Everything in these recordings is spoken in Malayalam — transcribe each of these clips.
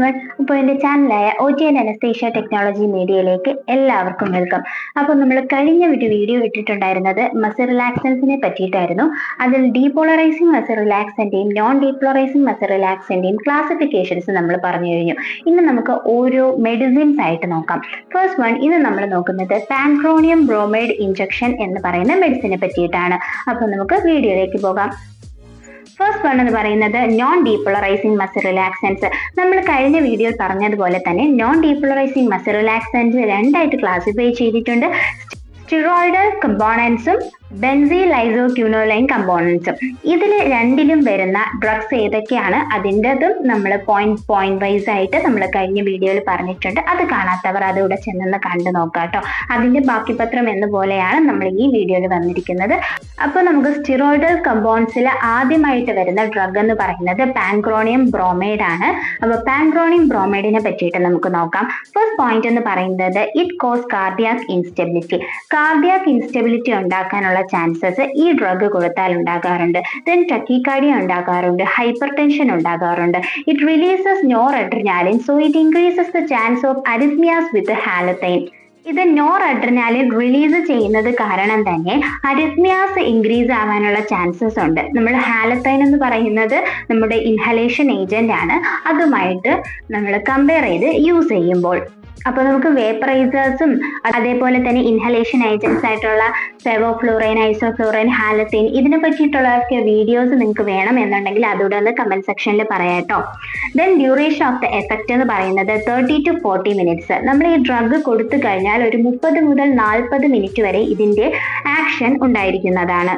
എവരിവൺ. അപ്പോൾ എൻ്റെ ചാനലായ OTN അനസ്തേഷ്യ ടെക്നോളജി മീഡിയയിലേക്ക് എല്ലാവർക്കും വെൽക്കം. അപ്പോൾ നമ്മൾ കഴിഞ്ഞ ഒരു വീഡിയോ ഇട്ടിട്ടുണ്ടായിരുന്നത് മസിൽ റിലാക്സൻസിനെ പറ്റിയിട്ടായിരുന്നു. അതിൽ ഡീപോളറൈസിങ് മസിൽ റിലാക്സന്റെയും നോൺ ഡീപോളറൈസിങ് മസിൽ റിലാക്സന്റെയും ക്ലാസിഫിക്കേഷൻസ് നമ്മൾ പറഞ്ഞു കഴിഞ്ഞു. ഇന്ന് നമുക്ക് ഓരോ മെഡിസിൻസ് ആയിട്ട് നോക്കാം. ഫസ്റ്റ് വൺ, ഇന്ന് നമ്മൾ നോക്കുന്നത് പാൻക്രോണിയം ബ്രോമൈഡ് ഇഞ്ചക്ഷൻ എന്ന് പറയുന്ന മെഡിസിനെ പറ്റിയിട്ടാണ്. അപ്പോൾ നമുക്ക് വീഡിയോയിലേക്ക് പോകാം. ഫസ്റ്റ് വൺ എന്ന് പറയുന്നത് നോൺ ഡീപോളറൈസിങ് മസിൽ റിലാക്സൻസ്. നമ്മൾ കഴിഞ്ഞ വീഡിയോയിൽ പറഞ്ഞതുപോലെ തന്നെ നോൺ ഡീപോളറൈസിങ് മസിൽ റിലാക്സൻസ് രണ്ടായിട്ട് ക്ലാസിഫൈ ചെയ്തിട്ടുണ്ട്. സ്റ്റിറോയിഡൽ കമ്പോണൻസും ബെൻസീലൈസോക്യൂനോലൈൻ കമ്പോണൻസും. ഇതിൽ രണ്ടിലും വരുന്ന ഡ്രഗ്സ് ഏതൊക്കെയാണ് അതിൻ്റെതും നമ്മൾ പോയിന്റ് വൈസ് ആയിട്ട് നമ്മൾ കഴിഞ്ഞ വീഡിയോയിൽ പറഞ്ഞിട്ടുണ്ട്. അത് കാണാത്തവർ അതുകൂടെ ചെന്നൊന്ന് കണ്ടു നോക്കാം കേട്ടോ. അതിൻ്റെ ബാക്കി പത്രം എന്ന പോലെയാണ് നമ്മൾ ഈ വീഡിയോയിൽ വന്നിരിക്കുന്നത്. അപ്പോൾ നമുക്ക് സ്റ്റിറോയിഡൽ കമ്പോണൻസിൽ ആദ്യമായിട്ട് വരുന്ന ഡ്രഗ് എന്ന് പറയുന്നത് പാൻക്രോണിയം ബ്രോമൈഡ് ആണ്. അപ്പോൾ പാൻക്രോണിയം ബ്രോമൈഡിനെ പറ്റിയിട്ട് നമുക്ക് നോക്കാം. ഫസ്റ്റ് പോയിന്റ് എന്ന് പറയുന്നത് it cause cardiac instability. Cardiac instability ഉണ്ടാക്കാനുള്ള ചാൻസസ് ഈ ഡ്രഗ് കൊടുത്താൽ ഉണ്ടാകാറുണ്ട്. ദെൻ ടക്കിക്കാർഡിയ ഉണ്ടാകാറുണ്ട്, ഹൈപ്പർ ടെൻഷൻ ഉണ്ടാകാറുണ്ട്. It releases noradrenaline, so it increases the chance of arrhythmias with halothane. ഇത് നോർ അഡ്രിനാലിൻ റിലീസ് ചെയ്യുന്നത് കാരണം തന്നെ അരിത്മിയാസ് ഇൻക്രീസ് ആവാനുള്ള ചാൻസസ് ഉണ്ട്. നമ്മൾ ഹാലത്തൈൻ എന്ന് പറയുന്നത് നമ്മുടെ ഇൻഹലേഷൻ ഏജന്റ് ആണ്. അതുമായിട്ട് നമ്മൾ കമ്പയർ ചെയ്ത് യൂസ് ചെയ്യുമ്പോൾ അപ്പോൾ നമുക്ക് വേപ്പറൈസേഴ്സും അതേപോലെ തന്നെ ഇൻഹലേഷൻ ഏജൻസ് ആയിട്ടുള്ള സെവോഫ്ലൂറൈൻ, ഐസോഫ്ലൂറൈൻ, ഹാലത്തൈൻ ഇതിനെ പറ്റിയിട്ടുള്ളൊക്കെ വീഡിയോസ് നിങ്ങൾക്ക് വേണം എന്നുണ്ടെങ്കിൽ അതുകൂടെ ഒന്ന് കമന്റ് സെക്ഷനിൽ പറയാം കേട്ടോ. Then duration of the effect എന്ന് പറയുന്നത് 30 to 40 മിനിറ്റ്സ്. നമ്മൾ ഈ ഡ്രഗ് കൊടുത്തു കഴിഞ്ഞാൽ ഒരു 30 മുതൽ 40 മിനിറ്റ് വരെ ഇതിന്റെ ആക്ഷൻ ഉണ്ടായിരിക്കുന്നതാണ്.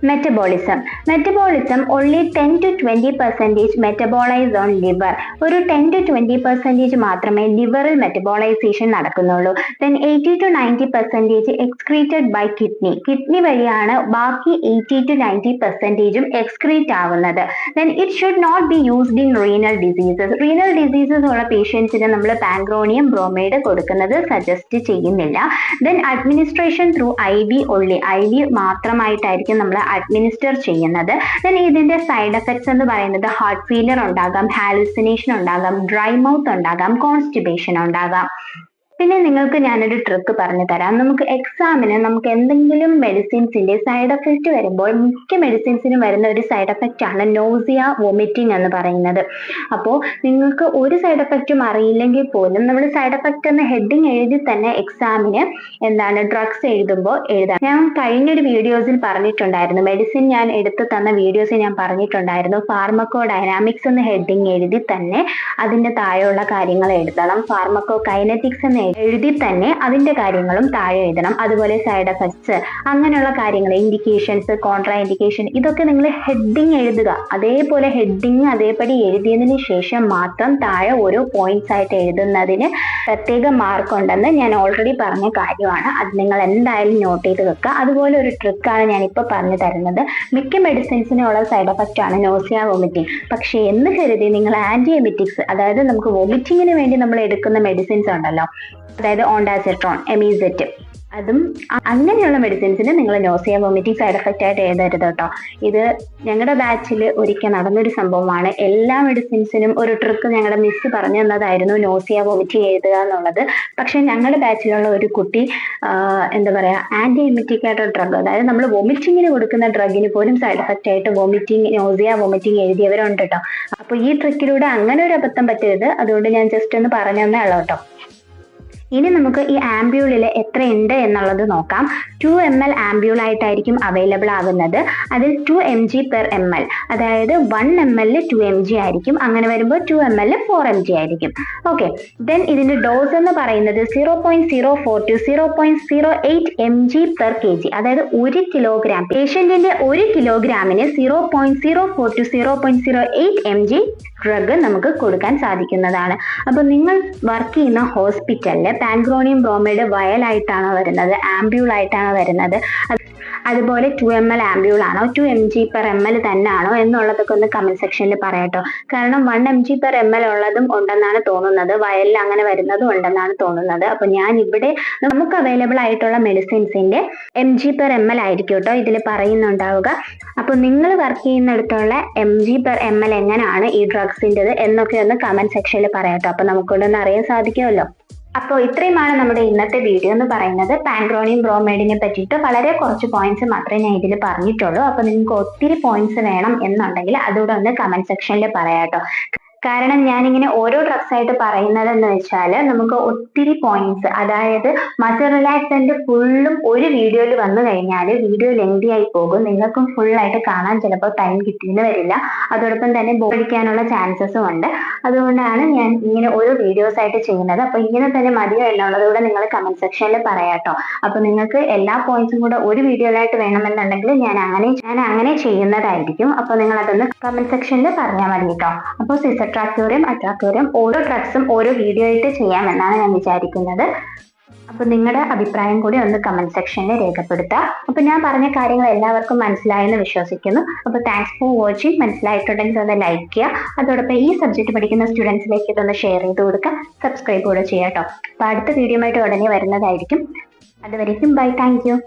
Metabolism only 10 to 20% metabolize on liver. ഒരു 10 to 20% മാത്രമേ ലിവറിൽ മെറ്റബോളൈസേഷൻ നടക്കുന്നുള്ളൂ. Then 80 to 90% excreted by kidney വഴിയാണ് ബാക്കി 80 to 90% എക്സ്ക്രീറ്റ് ആവുന്നത്. Then it should not be used in renal diseases ഉള്ള പേഷ്യൻസിന് നമ്മൾ പാൻക്രോണിയം ബ്രോമൈഡ് കൊടുക്കുന്നത് സജസ്റ്റ് ചെയ്യുന്നില്ല. ദെൻ അഡ്മിനിസ്ട്രേഷൻ ത്രൂ IV മാത്രമായിട്ടായിരിക്കും നമ്മൾ അഡ്മിനിസ്റ്റർ ചെയ്യുന്നത്. ദെൻ ഇതിന്റെ സൈഡ് എഫക്ട്സ് എന്ന് പറയുന്നത് ഹാർട്ട് ഫെയിലിയർ ഉണ്ടാകാം, ഹാലുസിനേഷൻ ഉണ്ടാകാം, ഡ്രൈ മൗത്ത് ഉണ്ടാകാം, കോൺസ്റ്റിപ്പേഷൻ ഉണ്ടാകാം. പിന്നെ നിങ്ങൾക്ക് ഞാനൊരു ട്രിക്ക് പറഞ്ഞു തരാം. നമുക്ക് എക്സാമിന് നമുക്ക് എന്തെങ്കിലും മെഡിസിൻസിന്റെ സൈഡ് എഫക്റ്റ് വരുമ്പോൾ മിക്ക മെഡിസിൻസിനും വരുന്ന ഒരു സൈഡ് എഫക്റ്റ് ആണ് നോസിയ, വോമിറ്റിംഗ് എന്ന് പറയുന്നത്. അപ്പോൾ നിങ്ങൾക്ക് ഒരു സൈഡ് എഫക്റ്റും അറിയില്ലെങ്കിൽ പോലും നമ്മൾ സൈഡ് എഫക്റ്റ് എന്ന ഹെഡിങ് എഴുതി തന്നെ എക്സാമിന് ഡ്രഗ്സ് എഴുതുമ്പോൾ എഴുതാം. ഞാൻ കഴിഞ്ഞൊരു വീഡിയോസിൽ പറഞ്ഞിട്ടുണ്ടായിരുന്നു, മെഡിസിൻ ഞാൻ എടുത്തു തന്ന വീഡിയോസിൽ ഞാൻ പറഞ്ഞിട്ടുണ്ടായിരുന്നു ഫാർമക്കോ ഡൈനാമിക്സ് എന്ന ഹെഡിങ് എഴുതി തന്നെ അതിന്റെ താഴെയുള്ള കാര്യങ്ങൾ എഴുതണം. ഫാർമക്കോ കൈനറ്റിക്സ് എന്ന് എഴുതി തന്നെ അതിന്റെ കാര്യങ്ങളും താഴെ എഴുതണം. അതുപോലെ സൈഡ് എഫക്ട്സ് അങ്ങനെയുള്ള കാര്യങ്ങൾ, ഇൻഡിക്കേഷൻസ്, കോൺട്രാ ഇൻഡിക്കേഷൻ, ഇതൊക്കെ നിങ്ങൾ ഹെഡിങ് എഴുതുക. അതേപോലെ ഹെഡിങ് അതേപടി എഴുതിയതിന് ശേഷം മാത്രം താഴെ ഓരോ പോയിന്റ്സ് ആയിട്ട് എഴുതുന്നതിന് പ്രത്യേക മാർക്ക് ഉണ്ടെന്ന് ഞാൻ ഓൾറെഡി പറഞ്ഞ കാര്യമാണ്. അത് നിങ്ങൾ എന്തായാലും നോട്ട് ചെയ്ത് വെക്കുക. അതുപോലെ ഒരു ട്രിക്കാണ് ഞാനിപ്പോൾ പറഞ്ഞു തരുന്നത്. മിക്ക മെഡിസിൻസിനുള്ള സൈഡ് എഫക്റ്റ് ആണ് നോസിയ, വോമിറ്റിംഗ്. പക്ഷേ എന്ന് കരുതി നിങ്ങൾ ആന്റി എമിറ്റിക്സ്, അതായത് നമുക്ക് വോമിറ്റിങ്ങിന് വേണ്ടി നമ്മൾ എടുക്കുന്ന മെഡിസിൻസ് ഉണ്ടല്ലോ, അതായത് ഓണ്ടാസിട്രോൺ, എമീസെറ്റ്, അതും അങ്ങനെയുള്ള മെഡിസിൻസിന് നിങ്ങൾ നോസിയ, വോമിറ്റിംഗ് സൈഡ് എഫക്റ്റ് ആയിട്ട് എഴുതരുത് കേട്ടോ. ഇത് ഞങ്ങളുടെ ബാച്ചിൽ ഒരിക്കൽ നടന്നൊരു സംഭവമാണ്. എല്ലാ മെഡിസിൻസിനും ഒരു ട്രിക്ക് ഞങ്ങളുടെ മിസ് പറഞ്ഞു തന്നതായിരുന്നു നോസിയ, വോമിറ്റിംഗ് എഴുതുക എന്നുള്ളത്. പക്ഷെ ഞങ്ങളുടെ ബാച്ചിലുള്ള ഒരു കുട്ടി ആന്റി എമിറ്റിക് ആയിട്ടുള്ള ഡ്രഗ്, അതായത് നമ്മൾ വോമിറ്റിങ്ങിന് കൊടുക്കുന്ന ഡ്രഗിന് പോലും സൈഡ് എഫക്റ്റ് ആയിട്ട് നോസിയ, വോമിറ്റിംഗ് എഴുതിയവരുണ്ട് കേട്ടോ. അപ്പോൾ ഈ ട്രിക്കിലൂടെ അങ്ങനെ ഒരു അബദ്ധം പറ്റരുത്. അതുകൊണ്ട് ഞാൻ ജസ്റ്റ് ഒന്ന് പറഞ്ഞു തന്നേ ഉള്ളൂ കേട്ടോ. ഇനി നമുക്ക് ഈ ആംബ്യൂളിൽ എത്ര ഉണ്ട് എന്നുള്ളത് നോക്കാം. 2 ml ആംബ്യൂൾ ആയിട്ടായിരിക്കും അവൈലബിൾ ആകുന്നത്. അതിൽ 2 mg/ml, അതായത് 1 ml 2 mg ആയിരിക്കും. അങ്ങനെ വരുമ്പോൾ 2 ml 4 mg ആയിരിക്കും. ഓക്കെ. ദെൻ ഇതിന്റെ ഡോസ് എന്ന് പറയുന്നത് 0.04 to 0.08 mg/kg, അതായത് 1 കിലോഗ്രാം. പേഷ്യന്റിന്റെ 1 കിലോഗ്രാമിന് 0.04 to 0.08 mg ഡ്രഗ് നമുക്ക് കൊടുക്കാൻ സാധിക്കുന്നതാണ്. അപ്പൊ നിങ്ങൾ വർക്ക് ചെയ്യുന്ന ഹോസ്പിറ്റലില് പാൻക്രോണിയം ബ്രോമൈഡ് വയലായിട്ടാണോ വരുന്നത്, ആംബ്യൂൾ ആയിട്ടാണോ വരുന്നത്, അതുപോലെ 2 ml ആംബ്യൂൾ ആണോ 2 mg/ml തന്നെയാണോ എന്നുള്ളതൊക്കെ ഒന്ന് കമന്റ് സെക്ഷനിൽ പറയാട്ടോ. കാരണം 1 mg/ml ഉള്ളതും ഉണ്ടെന്നാണ് തോന്നുന്നത്, വയലിൽ അങ്ങനെ വരുന്നതും ഉണ്ടെന്നാണ് തോന്നുന്നത്. അപ്പൊ ഞാൻ ഇവിടെ നമുക്ക് അവൈലബിൾ ആയിട്ടുള്ള മെഡിസിൻസിന്റെ mg/ml ആയിരിക്കും കേട്ടോ ഇതിൽ പറയുന്നുണ്ടാവുക. അപ്പൊ നിങ്ങൾ വർക്ക് ചെയ്യുന്നിടത്തുള്ള mg/ml എങ്ങനെയാണ് ഈ ഡ്രഗ്സിൻ്റെത് എന്നൊക്കെ ഒന്ന് കമന്റ് സെക്ഷനിൽ പറയാട്ടോ. അപ്പൊ നമുക്കൊന്ന് അറിയാൻ സാധിക്കുമല്ലോ. അപ്പോൾ ഇത്രയുമാണ് നമ്മുടെ ഇന്നത്തെ വീഡിയോ എന്ന് പറയുന്നത്. പാൻക്രോണിയം ബ്രോമൈഡിനെ പറ്റിയിട്ട് വളരെ കുറച്ച് പോയിന്റ്സ് മാത്രമേ ഞാൻ ഇതിൽ പറഞ്ഞിട്ടുള്ളൂ. അപ്പൊ നിങ്ങൾക്ക് ഒത്തിരി പോയിന്റ്സ് വേണം എന്നുണ്ടെങ്കിൽ അതുകൂടെ ഒന്ന് കമന്റ് സെക്ഷനിൽ പറയാട്ടോ. കാരണം ഞാനിങ്ങനെ ഓരോ ഡ്രഗ്സ് ആയിട്ട് പറയുന്നത് എന്ന് വെച്ചാൽ നമുക്ക് ഒത്തിരി പോയിന്റ്സ്, അതായത് മസിൽ റിലാക്സന്റ് ഫുള്ളും ഒരു വീഡിയോയിൽ വന്നു കഴിഞ്ഞാൽ വീഡിയോ ലെങ്തി ആയി പോകും, നിങ്ങൾക്കും ഫുൾ ആയിട്ട് കാണാൻ ചിലപ്പോൾ ടൈം കിട്ടിയെന്ന് വരില്ല, അതോടൊപ്പം തന്നെ ബോറടിക്കാനുള്ള ചാൻസസും ഉണ്ട്. അതുകൊണ്ടാണ് ഞാൻ ഇങ്ങനെ ഓരോ വീഡിയോസ് ആയിട്ട് ചെയ്യുന്നത്. അപ്പൊ ഇങ്ങനെ തന്നെ മതിയോ എന്നുള്ളത് കൂടെ നിങ്ങൾ കമന്റ് സെക്ഷനിൽ പറയാട്ടോ. അപ്പൊ നിങ്ങൾക്ക് എല്ലാ പോയിന്റ്സും കൂടെ ഒരു വീഡിയോയിലായിട്ട് വേണമെന്നുണ്ടെങ്കിൽ ഞാൻ അങ്ങനെ ചെയ്യുന്നതായിരിക്കും. അപ്പൊ നിങ്ങൾ അതൊന്ന് കമന്റ് സെക്ഷനിൽ പറഞ്ഞാൽ മതി കേട്ടോ. അപ്പോൾ സിസട്രാക്ടോറിയം അട്രാക്ടോറിയം ഓരോ ഡ്രഗ്സും ഓരോ വീഡിയോ ആയിട്ട് ചെയ്യാമെന്നാണ് ഞാൻ വിചാരിക്കുന്നത്. അപ്പൊ നിങ്ങളുടെ അഭിപ്രായം കൂടി ഒന്ന് കമന്റ് സെക്ഷനിൽ രേഖപ്പെടുത്തുക. അപ്പൊ ഞാൻ പറഞ്ഞ കാര്യങ്ങൾ എല്ലാവർക്കും മനസ്സിലായെന്ന് വിശ്വസിക്കുന്നു. അപ്പൊ താങ്ക്സ് ഫോർ വാച്ചിങ്. മനസ്സിലായിട്ടുണ്ടെങ്കിൽ ഒന്ന് ലൈക്ക് ചെയ്യുക, അതോടൊപ്പം ഈ സബ്ജക്ട് പഠിക്കുന്ന സ്റ്റുഡൻസിലേക്ക് ഇതൊന്ന് ഷെയർ ചെയ്ത് കൊടുക്കുക, സബ്സ്ക്രൈബ് കൂടെ ചെയ്യാം കേട്ടോ. അപ്പൊ അടുത്ത വീഡിയോ ആയിട്ട് ഉടനെ വരുന്നതായിരിക്കും. അതുവരേക്കും ബൈ, താങ്ക് യു.